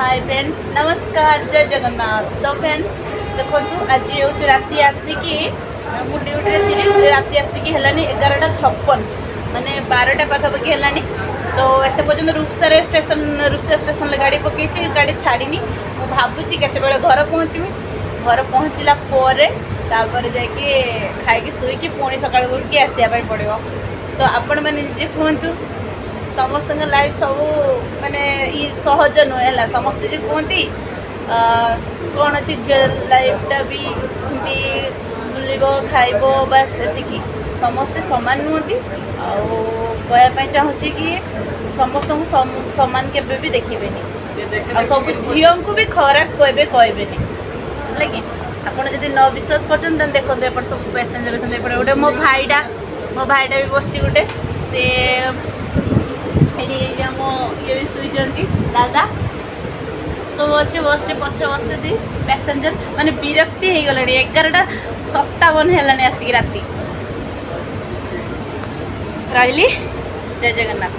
Hi friends नमस्कार जय जगन्नाथ। तो फ्रेंड्स देखो आज हूँ राति आसिकी मुझे ड्यूटी थी राति आसिकी है 11:56 माने 12टा पाखापाखि है। तो एत पर्यटन रूपसा स्टेशन गाड़ी पकई गाड़ी छाड़नी भावुची के घर पहुँचमी घर पहुँचला जाकि खाई शुईकी पुणी सका उठी आसापी पड़ो। तो आपण मैंने निजे कहतु समस्त लाइफ सब माने सहज नुहे है समस्ते जो कहती कौन अच्छी झील लाइफटा भी बुल खाइब बास एति समस्ते सामान नुहति आपाई चाहूँगी कि समस्त सामान के भी देखिए सब झील को भी खराब कहबे लगे आपड़ जब न विश्वास कर देखो एपट सब पैसेंजर अच्छे गोटे मो भाईटा भी बस गोटे से मो ये भी शुई दादा सब अच्छे बस पछे बस पैसेंजर माने विरक्ति हो गला 11:57 है आसिक राति रही। जय जगन्नाथ।